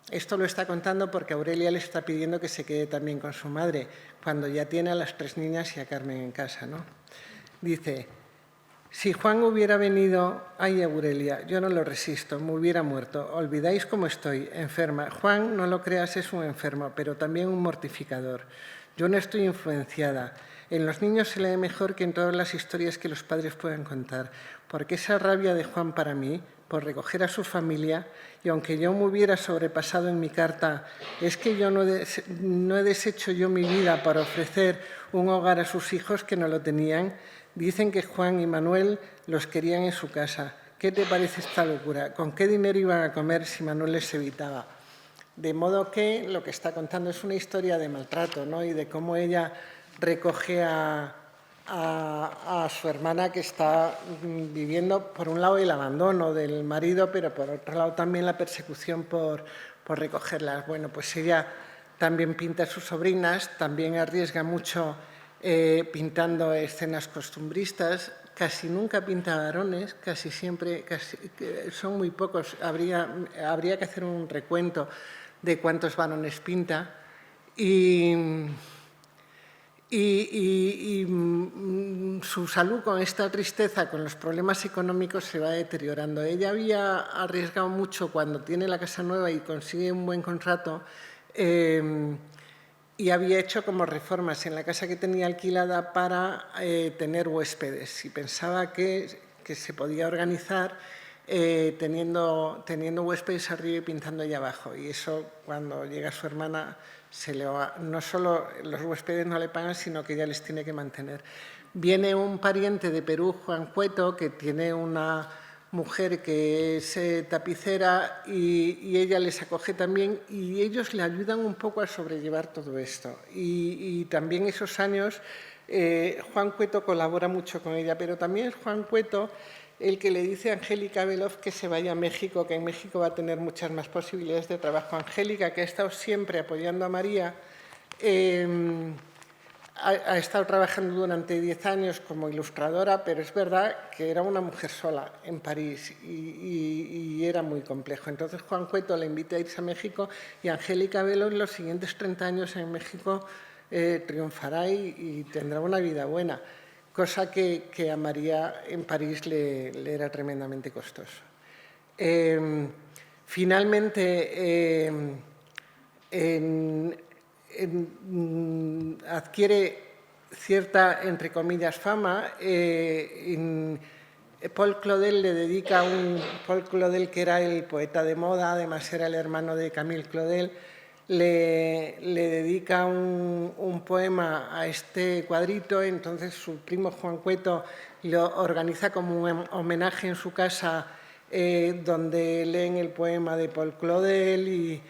Esto lo está contando porque Aurelia le está pidiendo que se quede también con su madre, cuando ya tiene a las 3 niñas y a Carmen en casa, ¿no? Dice, si Juan hubiera venido, ay, Aurelia, yo no lo resisto, me hubiera muerto. Olvidáis cómo estoy, enferma. Juan, no lo creas, es un enfermo, pero también un mortificador. Yo no estoy influenciada. En los niños se lee mejor que en todas las historias que los padres puedan contar, porque esa rabia de Juan para mí, por recoger a su familia, y aunque yo me hubiera sobrepasado en mi carta, es que yo no he deshecho yo mi vida para ofrecer un hogar a sus hijos que no lo tenían, Dicen que Juan y Manuel los querían en su casa. ¿Qué te parece esta locura? ¿Con qué dinero iban a comer si Manuel les evitaba? De modo que lo que está contando es una historia de maltrato, ¿no? Y de cómo ella recoge a su hermana, que está viviendo, por un lado, el abandono del marido, pero por otro lado también la persecución por recogerlas. Bueno, pues ella también pinta a sus sobrinas, también arriesga mucho pintando escenas costumbristas. Casi nunca pinta varones, casi siempre, son muy pocos. Habría que hacer un recuento de cuántos varones pinta. Y su salud, con esta tristeza, con los problemas económicos, se va deteriorando. Ella había arriesgado mucho cuando tiene la casa nueva y consigue un buen contrato, y había hecho como reformas en la casa que tenía alquilada para tener huéspedes, y pensaba que se podía organizar teniendo huéspedes arriba y pintando allá abajo. Y eso, cuando llega su hermana, no solo los huéspedes no le pagan, sino que ella les tiene que mantener. Viene un pariente de Perú, Juan Cueto, que tiene una mujer que es tapicera, y ella les acoge también, y ellos le ayudan un poco a sobrellevar todo esto. Y también esos años Juan Cueto colabora mucho con ella, pero también es Juan Cueto el que le dice a Angélica Beloff que se vaya a México, que en México va a tener muchas más posibilidades de trabajo. Angélica, que ha estado siempre apoyando a María, ha estado trabajando durante 10 años como ilustradora, pero es verdad que era una mujer sola en París y era muy complejo. Entonces Juan Cueto le invita a irse a México, y Angélica Beloff en los siguientes 30 años en México triunfará y tendrá una vida buena, cosa que a María en París le era tremendamente costoso. Finalmente, adquiere cierta, entre comillas, fama. Paul Claudel le dedica Paul Claudel, que era el poeta de moda, además era el hermano de Camille Claudel, le dedica un poema a este cuadrito. Entonces su primo Juan Cueto lo organiza como un homenaje en su casa, donde leen el poema de Paul Claudel,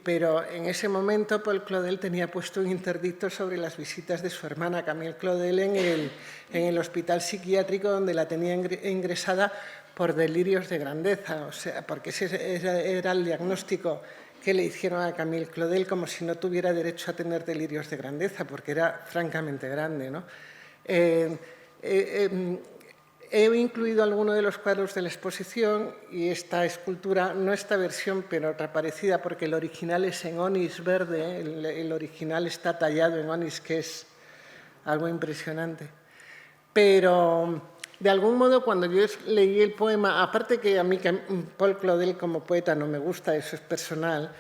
pero en ese momento Paul Claudel tenía puesto un interdicto sobre las visitas de su hermana Camille Claudel en el hospital psiquiátrico, donde la tenía ingresada por delirios de grandeza, o sea, porque ese era el diagnóstico que le hicieron a Camille Claudel, como si no tuviera derecho a tener delirios de grandeza, porque era francamente grande, ¿no? He incluido algunos de los cuadros de la exposición, y esta escultura, no esta versión, pero otra parecida, porque el original es en onix verde, el original está tallado en onix, que es algo impresionante. Pero, de algún modo, cuando yo leí el poema, aparte que a mí Paul Claudel como poeta no me gusta, eso es personal,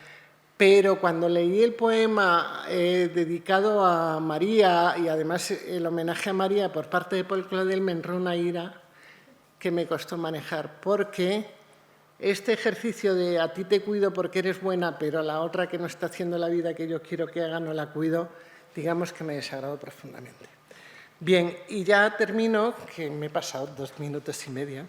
pero cuando leí el poema dedicado a María, y además el homenaje a María por parte de Paul Claudel, me entró una ira que me costó manejar, porque este ejercicio de a ti te cuido porque eres buena, pero a la otra que no está haciendo la vida que yo quiero que haga no la cuido, digamos que me desagradó profundamente. Bien, y ya termino, que me he pasado 2 minutos y medio,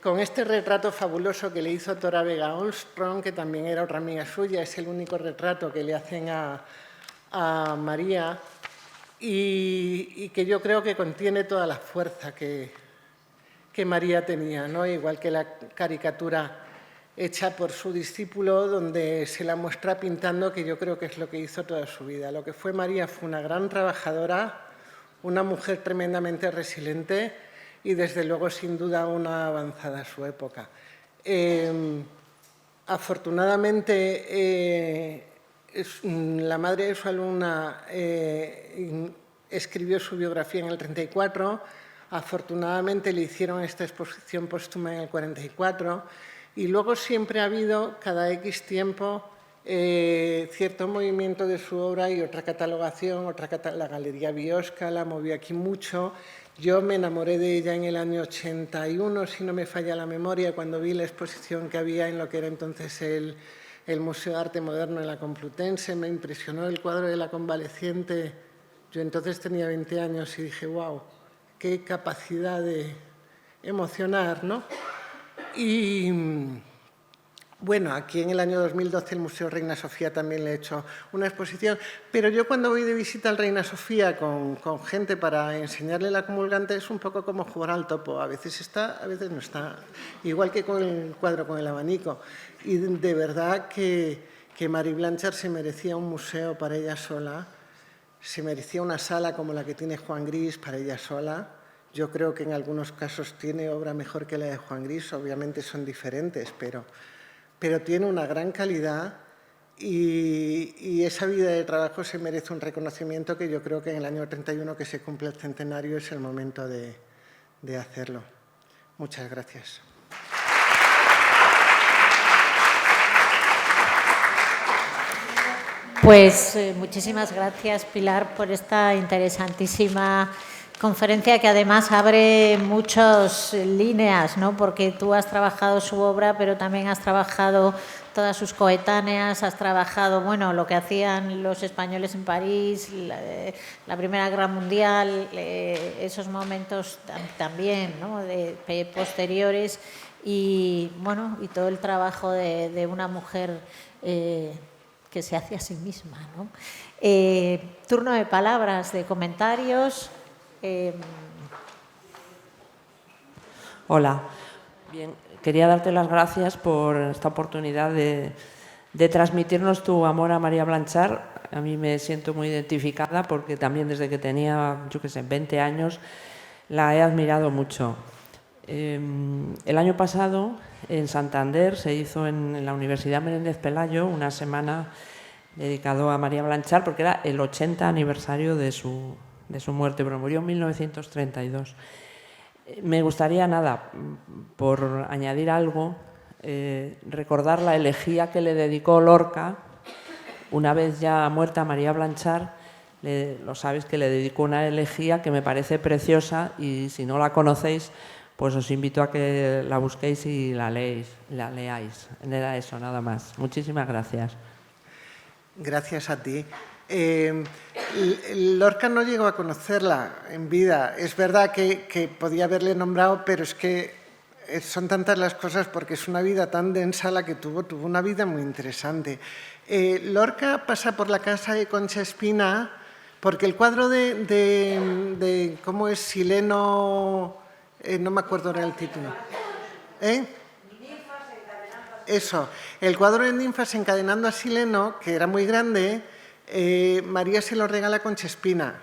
con este retrato fabuloso que le hizo Tora Vega Olmström, que también era otra amiga suya. Es el único retrato que le hacen a María, y que yo creo que contiene toda la fuerza que María tenía, ¿no? Igual que la caricatura hecha por su discípulo, donde se la muestra pintando, que yo creo que es lo que hizo toda su vida. Lo que fue María fue una gran trabajadora, una mujer tremendamente resiliente y, desde luego, sin duda, una avanzada a su época. Afortunadamente, la madre de su alumna escribió su biografía en el 34, afortunadamente le hicieron esta exposición póstuma en el 44, y luego siempre ha habido, cada X tiempo, cierto movimiento de su obra y otra catalogación, la Galería Biosca la movió aquí mucho. Yo me enamoré de ella en el año 81, si no me falla la memoria, cuando vi la exposición que había en lo que era entonces el Museo de Arte Moderno de la Complutense. Me impresionó el cuadro de la convaleciente Yo entonces tenía 20 años y dije, wow, qué capacidad de emocionar, ¿no? Y bueno, aquí en el año 2012 el Museo Reina Sofía también le he hecho una exposición, pero yo cuando voy de visita al Reina Sofía con gente para enseñarle la comulgante es un poco como jugar al topo, a veces está, a veces no está, igual que con el cuadro con el abanico. Y de verdad que Marie Blanchard se merecía un museo para ella sola, se merecía una sala como la que tiene Juan Gris para ella sola. Yo creo que en algunos casos tiene obra mejor que la de Juan Gris, obviamente son diferentes, pero tiene una gran calidad y esa vida de trabajo se merece un reconocimiento que yo creo que en el año 31 que se cumple el centenario es el momento de hacerlo. Muchas gracias. Pues muchísimas gracias, Pilar, por esta interesantísima conferencia que además abre muchas líneas, ¿no? Porque tú has trabajado su obra, pero también has trabajado todas sus coetáneas, has trabajado, bueno, lo que hacían los españoles en París, la Primera Guerra Mundial, esos momentos también, ¿no? Posteriores y, bueno, y todo el trabajo de una mujer que se hace a sí misma, ¿no? Turno de palabras, de comentarios. Hola. Bien, quería darte las gracias por esta oportunidad de transmitirnos tu amor a María Blanchard. A mí me siento muy identificada porque también desde que tenía, yo qué sé, 20 años, la he admirado mucho. El año pasado, en Santander, se hizo en la Universidad Menéndez Pelayo una semana dedicado a María Blanchard porque era el 80 aniversario de su muerte, pero murió en 1932. Me gustaría, nada, por añadir algo, recordar la elegía que le dedicó Lorca, una vez ya muerta María Blanchard, lo sabes que le dedicó una elegía que me parece preciosa y si no la conocéis, pues os invito a que la busquéis y la leáis. Era eso, nada más. Muchísimas gracias. Gracias a ti. Lorca no llegó a conocerla en vida. Es verdad que podía haberle nombrado, pero es que son tantas las cosas porque es una vida tan densa la que tuvo una vida muy interesante. Lorca pasa por la casa de Concha Espina porque el cuadro de ¿cómo es? Sileno, no me acuerdo ahora el título. Eso, el cuadro de ninfas encadenando a Sileno, que era muy grande, María se lo regala a Concha Espina,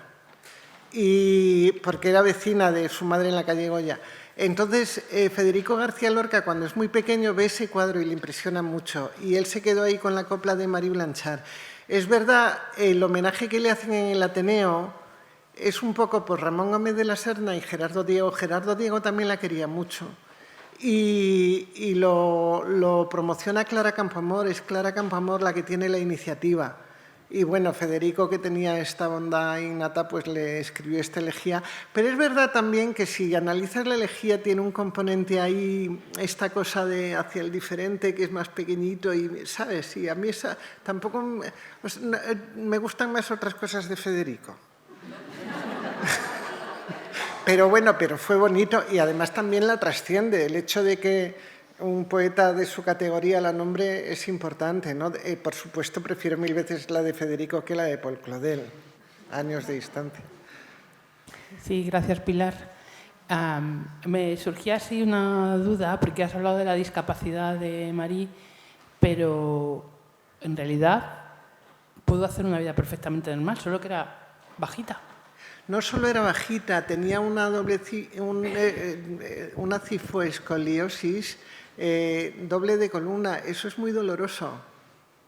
porque era vecina de su madre en la calle Goya. Entonces, Federico García Lorca, cuando es muy pequeño, ve ese cuadro y le impresiona mucho, y él se quedó ahí con la copla de Marie Blanchard. Es verdad, el homenaje que le hacen en el Ateneo es un poco por Ramón Gómez de la Serna y Gerardo Diego. Gerardo Diego también la quería mucho. Y lo promociona Clara Campoamor, es Clara Campoamor la que tiene la iniciativa. Y bueno, Federico, que tenía esta bondad innata, pues le escribió esta elegía. Pero es verdad también que si analizas la elegía tiene un componente ahí, esta cosa de hacia el diferente, que es más pequeñito y, ¿sabes? Y a mí esa tampoco... Pues, me gustan más otras cosas de Federico. Pero bueno, pero fue bonito y además también la trasciende. El hecho de que un poeta de su categoría la nombre es importante, ¿no? Por supuesto, prefiero 1000 veces la de Federico que la de Paul Claudel, años de distancia. Sí, gracias, Pilar. Me surgía así una duda, porque has hablado de la discapacidad de Marie, pero en realidad pudo hacer una vida perfectamente normal, solo que era bajita. No solo era bajita, tenía una cifoescoliosis doble de columna. Eso es muy doloroso.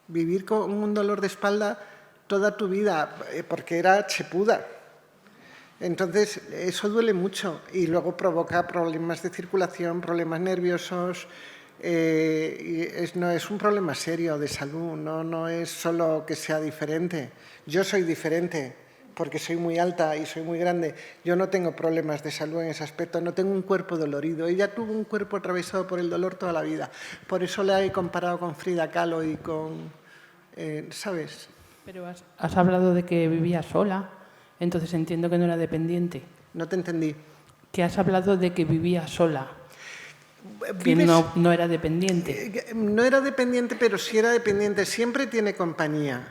Vivir con un dolor de espalda toda tu vida, porque era chepuda. Entonces, eso duele mucho y luego provoca problemas de circulación, problemas nerviosos. No es un problema serio de salud, no es solo que sea diferente. Yo soy diferente porque soy muy alta y soy muy grande. Yo no tengo problemas de salud en ese aspecto, no tengo un cuerpo dolorido. Ella tuvo un cuerpo atravesado por el dolor toda la vida. Por eso la he comparado con Frida Kahlo y con... ¿sabes? Pero has hablado de que vivía sola entonces entiendo que no era dependiente. No te entendí. Que has hablado de que vivía sola, que Vives- no era dependiente. No era dependiente, pero sí era dependiente. Siempre tiene compañía.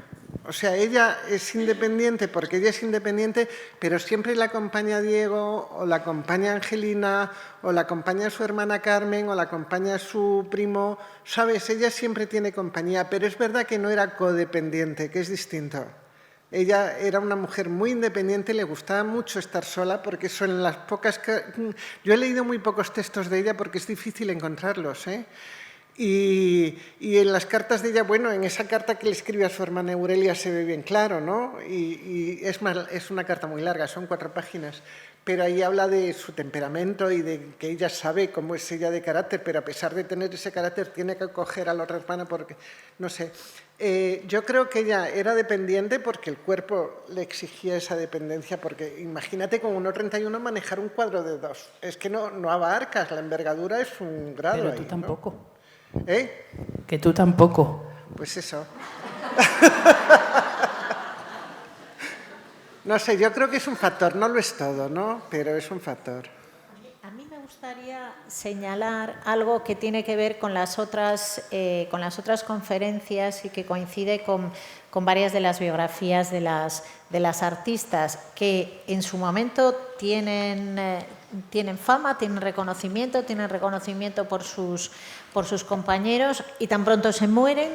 O sea, ella es independiente porque ella es independiente, pero siempre la acompaña Diego, o la acompaña Angelina, o la acompaña su hermana Carmen, o la acompaña su primo. ¿Sabes? Ella siempre tiene compañía, pero es verdad que no era codependiente, que es distinto. Ella era una mujer muy independiente, le gustaba mucho estar sola porque son las pocas... Yo he leído muy pocos textos de ella porque es difícil encontrarlos, ¿eh? Y en las cartas de ella, bueno, en esa carta que le escribe a su hermana Aurelia se ve bien claro, ¿no? Y es una carta muy larga, son 4 páginas, pero ahí habla de su temperamento y de que ella sabe cómo es ella de carácter, pero a pesar de tener ese carácter tiene que acoger a la otra hermana porque, no sé. Yo creo que ella era dependiente porque el cuerpo le exigía esa dependencia, porque imagínate con 1,31 manejar un cuadro de 2. Es que no abarcas, la envergadura es un grado. Pero ahí, tú tampoco. ¿no? ¿Eh? Que tú tampoco. Pues eso. No sé, yo creo que es un factor, no lo es todo, ¿no? Pero es un factor. A mí me gustaría señalar algo que tiene que ver con las otras conferencias y que coincide con varias de las biografías de las artistas que en su momento tienen fama, tienen reconocimiento por sus compañeros y tan pronto se mueren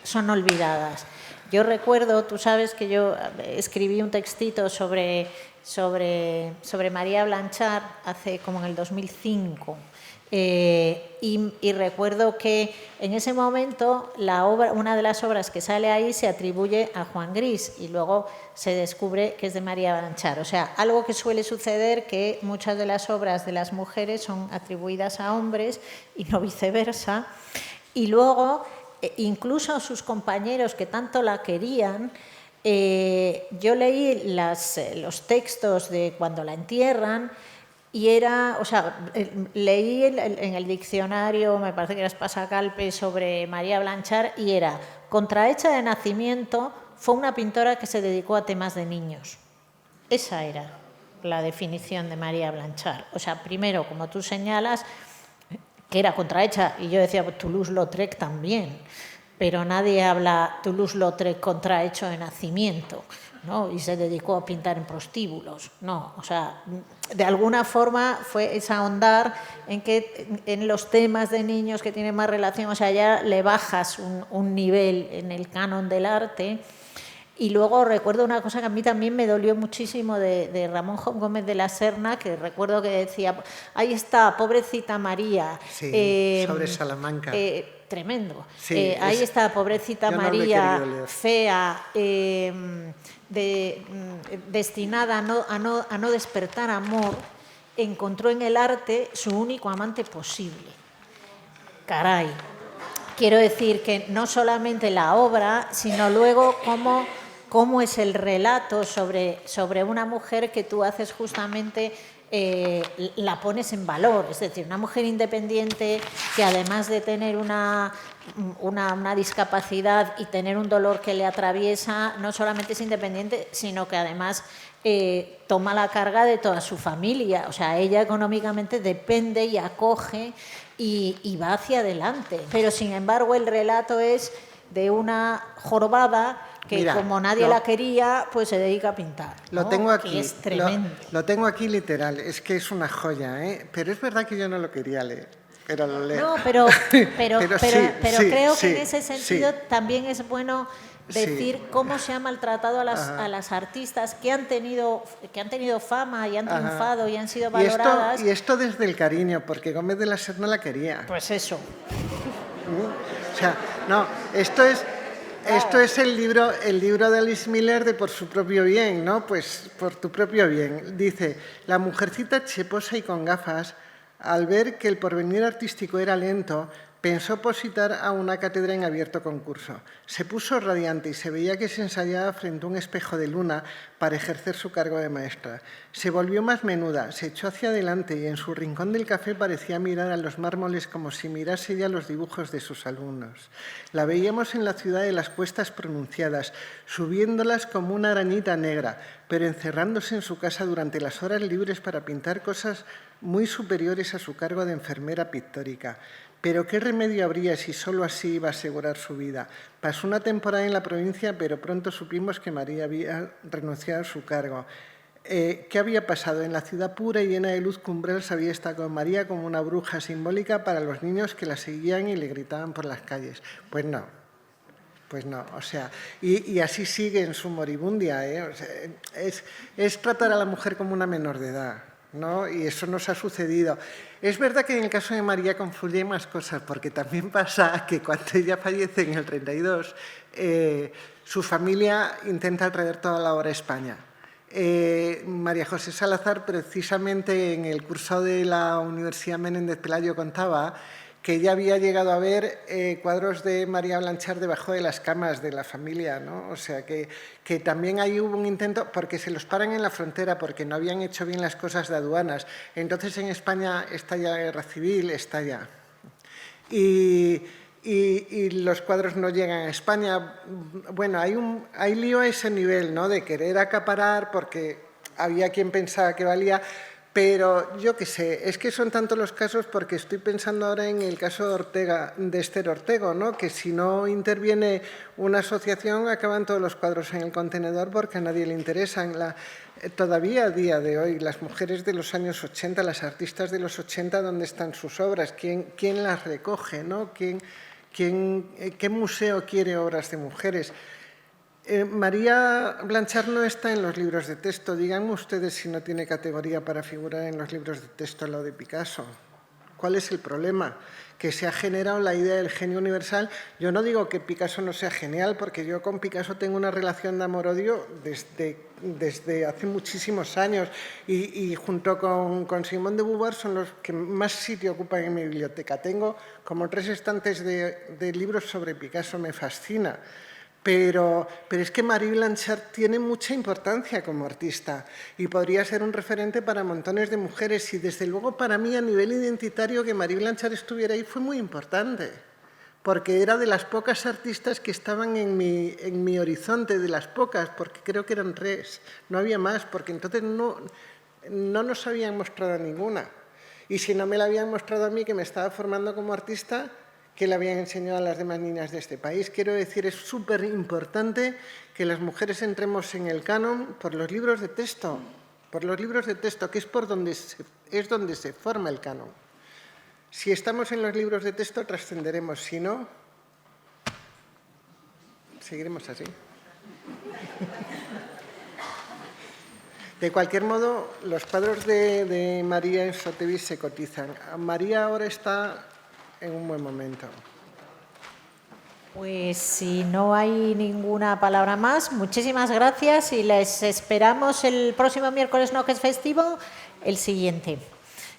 son olvidadas. Yo recuerdo, tú sabes que yo escribí un textito sobre María Blanchard hace como en el 2005 y recuerdo que en ese momento una de las obras que sale ahí se atribuye a Juan Gris y luego se descubre que es de María Blanchard. O sea, algo que suele suceder, que muchas de las obras de las mujeres son atribuidas a hombres y no viceversa. Y luego, incluso sus compañeros que tanto la querían, yo leí los textos de cuando la entierran y leí en el diccionario, me parece que era Espasacalpe, sobre María Blanchard y era: contrahecha de nacimiento, fue una pintora que se dedicó a temas de niños. Esa era la definición de María Blanchard. O sea, primero, como tú señalas, que era contrahecha, y yo decía, pues Toulouse-Lautrec también, pero nadie habla Toulouse-Lautrec contrahecho de nacimiento, ¿no? Y se dedicó a pintar en prostíbulos, no, o sea, de alguna forma fue esa ahondar en los temas de niños que tienen más relación, o sea, ya le bajas un nivel en el canon del arte. Y luego recuerdo una cosa que a mí también me dolió muchísimo de Ramón Gómez de la Serna, que recuerdo que decía, ahí está, pobrecita María. Sí, sobre Salamanca. Tremendo. Sí, ahí está, pobrecita María, fea, destinada a no despertar amor, encontró en el arte su único amante posible. Caray. Quiero decir que no solamente la obra, sino luego cómo es el relato sobre una mujer que tú haces justamente, la pones en valor. Es decir, una mujer independiente que además de tener una discapacidad y tener un dolor que le atraviesa, no solamente es independiente, sino que además toma la carga de toda su familia. O sea, ella económicamente depende y acoge y va hacia adelante. Pero, sin embargo, el relato es de una jorobada que, mira, como nadie la quería, pues se dedica a pintar, ¿no? Lo tengo aquí. Que es tremendo. Lo tengo aquí literal, es que es una joya, ¿eh? Pero es verdad que yo no lo quería leer, pero lo leo. No, pero sí, creo sí, que en ese sentido también es bueno decir sí, cómo se ha maltratado a las artistas que han tenido fama y han triunfado y han sido valoradas. Y esto desde el cariño, porque Gómez de la Serna la quería. Pues eso. O sea, no, esto es el libro de Alice Miller de Por su propio bien, ¿no? Pues por tu propio bien. Dice, la mujercita cheposa y con gafas, al ver que el porvenir artístico era lento, Pensó opositar a una cátedra en abierto concurso. Se puso radiante y se veía que se ensayaba frente a un espejo de luna para ejercer su cargo de maestra. Se volvió más menuda, se echó hacia adelante y en su rincón del café parecía mirar a los mármoles como si mirase ella los dibujos de sus alumnos. La veíamos en la ciudad de las cuestas pronunciadas, subiéndolas como una arañita negra, pero encerrándose en su casa durante las horas libres para pintar cosas muy superiores a su cargo de enfermera pictórica. Pero ¿qué remedio habría si solo así iba a asegurar su vida? Pasó una temporada en la provincia, pero pronto supimos que María había renunciado a su cargo. ¿Qué había pasado? En la ciudad pura y llena de luz que Umbrels había estado con María como una bruja simbólica para los niños que la seguían y le gritaban por las calles. Pues no, o sea, y así sigue en su moribundia, ¿eh? O sea, es tratar a la mujer como una menor de edad, ¿no? Y eso nos ha sucedido. Es verdad que en el caso de María confluye más cosas, porque también pasa que cuando ella fallece en el 32, su familia intenta traer toda la obra a España. María José Salazar, precisamente en el curso de la Universidad Menéndez Pelayo, contaba que ella había llegado a ver cuadros de María Blanchard debajo de las camas de la familia, ¿no? O sea, que también ahí hubo un intento, porque se los paran en la frontera, porque no habían hecho bien las cosas de aduanas. Entonces, en España estalla la guerra civil, estalla. Y los cuadros no llegan a España. Bueno, hay lío a ese nivel, ¿no?, de querer acaparar, porque había quien pensaba que valía. Pero yo qué sé, es que son tantos los casos, porque estoy pensando ahora en el caso de Esther Ortego, ¿no?, que si no interviene una asociación acaban todos los cuadros en el contenedor porque a nadie le interesan. Todavía a día de hoy, las mujeres de los años 80, las artistas de los 80, ¿dónde están sus obras? ¿Quién las recoge, ¿no? ¿Qué museo quiere obras de mujeres? María Blanchard no está en los libros de texto. Díganme ustedes si no tiene categoría para figurar en los libros de texto al lado de Picasso. ¿Cuál es el problema? Que se ha generado la idea del genio universal. Yo no digo que Picasso no sea genial, porque yo con Picasso tengo una relación de amor-odio desde hace muchísimos años, y junto con Simone de Beauvoir son los que más sitio ocupan en mi biblioteca. Tengo como 3 estantes de libros sobre Picasso, me fascina. Pero es que Marie Blanchard tiene mucha importancia como artista y podría ser un referente para montones de mujeres, y desde luego para mí a nivel identitario que Marie Blanchard estuviera ahí fue muy importante, porque era de las pocas artistas que estaban en mi horizonte, de las pocas, porque creo que eran 3, no había más, porque entonces no nos habían mostrado ninguna. Y si no me la habían mostrado a mí, que me estaba formando como artista, que le habían enseñado a las demás niñas de este país. Quiero decir, es súper importante que las mujeres entremos en el canon por los libros de texto, que es donde se forma el canon. Si estamos en los libros de texto, trascenderemos. Si no, seguiremos así. De cualquier modo, los cuadros de María en Sotheby's se cotizan. María ahora está en un buen momento. Pues si no hay ninguna palabra más, muchísimas gracias y les esperamos el próximo miércoles, no que es festivo, el siguiente.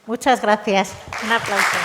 Muchas gracias. Un aplauso.